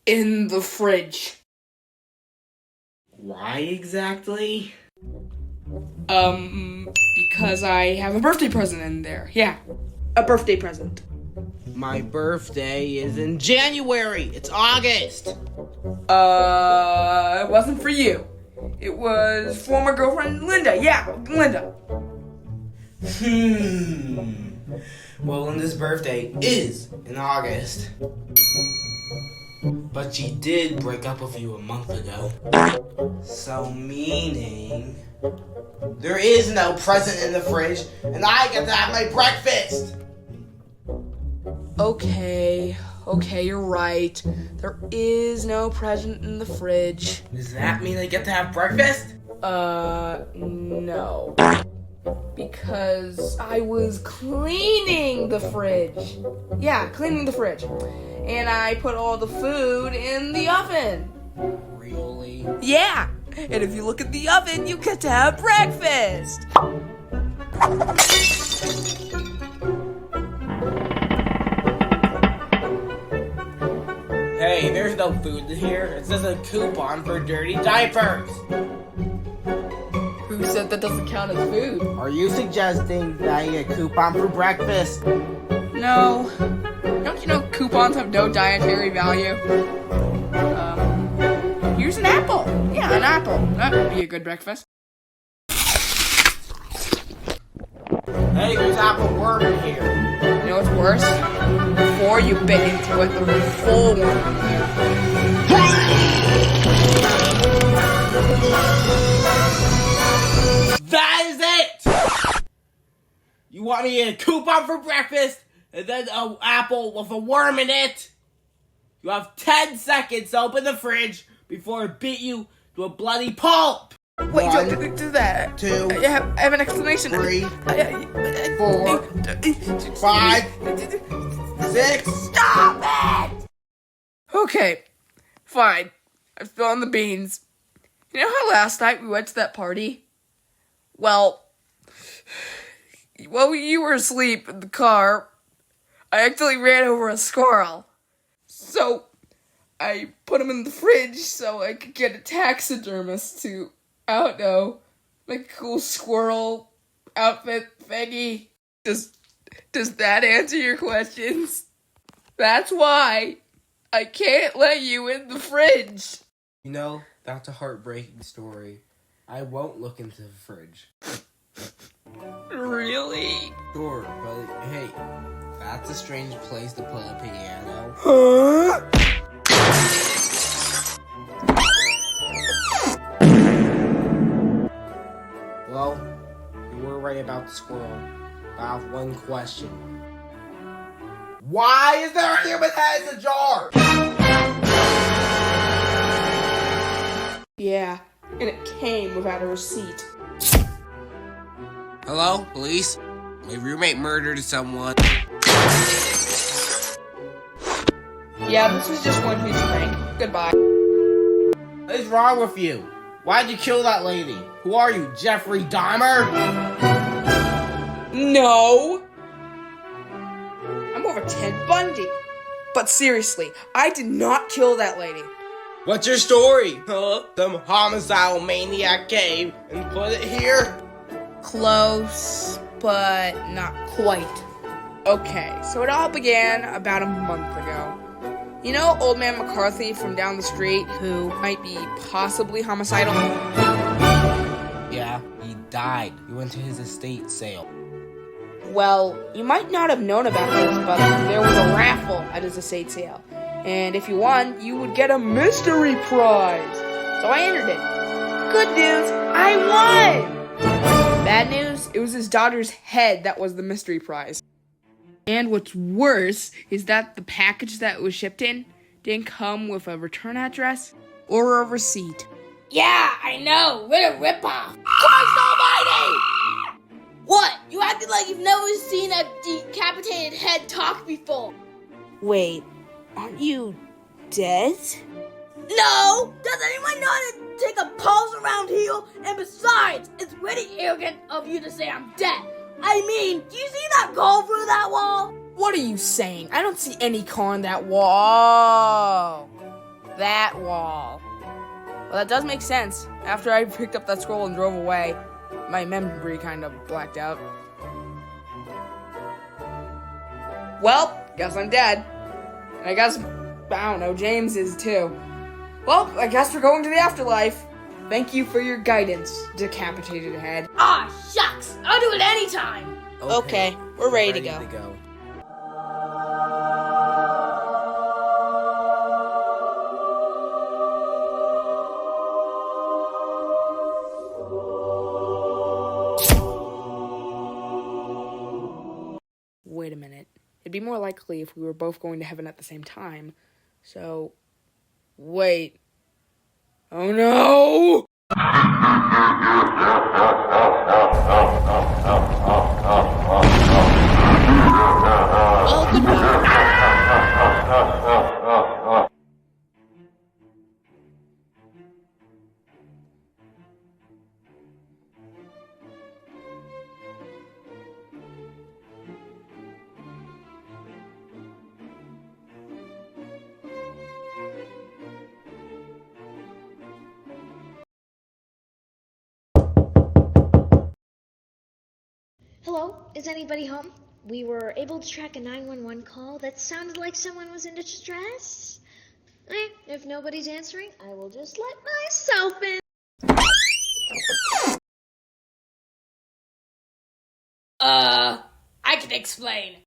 in the fridge. Why exactly? Because I have a birthday present in there. Yeah, a birthday present. My birthday is in January. It's August. It wasn't for you. It was for my girlfriend Linda. Yeah, Linda. Well, Linda's birthday is in August. But she did break up with you a month ago. So meaning there is no present in the fridge and I get to have my breakfast. Okay, you're right. There is no present in the fridge. Does that mean I get to have breakfast? No. Because I was cleaning the fridge. Yeah, cleaning the fridge. And I put all the food in the oven. Really? Yeah, and if you look at the oven, you get to have breakfast. Hey, there's no food here. It says a coupon for dirty diapers. Who said that doesn't count as food? Are you suggesting that I get a coupon for breakfast? No. Don't you know coupons have no dietary value? Here's an apple. Yeah, an apple. That would be a good breakfast. Hey, there's apple worm in here. You know what's worse? Before you bit into it, there was full worm in there. That is it! You want me to get a coupon for breakfast and then an apple with a worm in it? You have 10 seconds to open the fridge before I beat you to a bloody pulp! Wait, don't do that. 2, I have an explanation. 3, 4, 5, 6. Stop it! Okay, fine. I spilled on the beans. You know how last night we went to that party? Well, while you were asleep in the car, I accidentally ran over a squirrel. So, I put him in the fridge so I could get a taxidermist to, I don't know, make a cool squirrel outfit thingy. Does that answer your questions? That's why I can't let you in the fridge. You know, that's a heartbreaking story. I won't look into the fridge. Really? Sure, but hey, that's a strange place to put a piano. Huh? Well, you were right about the squirrel. But I have one question. Why is there a human head in the jar? Yeah, and it came without a receipt. Hello, police? My roommate murdered someone. Yeah, this was just one huge prank. Goodbye. What is wrong with you? Why'd you kill that lady? Who are you, Jeffrey Dahmer? No! I'm more of a Ted Bundy. But seriously, I did not kill that lady. What's your story? Huh? Some homicidal maniac came and put it here? Close, but not quite. Okay, so it all began about a month ago. You know Old Man McCarthy from down the street who might be possibly homicidal? Yeah, he died. He went to his estate sale. Well, you might not have known about this, but there was a raffle at his estate sale. And if you won, you would get a mystery prize. So I entered it. Good news, I won! Bad news, it was his daughter's head that was the mystery prize. And what's worse is that the package that was shipped in didn't come with a return address or a receipt. Yeah, I know. What a ripoff. Christ almighty! What? You acted like you've never seen a decapitated head talk before. Wait, aren't you dead? No! Does anyone know how to take a pulse around here? And besides, it's really arrogant of you to say I'm dead. I mean, do you see that car through that wall? What are you saying? I don't see any car on that wall. that wall. Well, that does make sense. After I picked up that scroll and drove away, my memory kind of blacked out. Well, guess I'm dead. And I guess, I don't know, James is too. Well, I guess we're going to the afterlife. Thank you for your guidance, decapitated head. Ah, shucks! I'll do it anytime! Okay, we're ready to go. Wait a minute. It'd be more likely if we were both going to heaven at the same time. So, wait. Oh no! Well, goodbye. Hello, is anybody home? We were able to track a 911 call that sounded like someone was in distress. If nobody's answering, I will just let myself in. I can explain.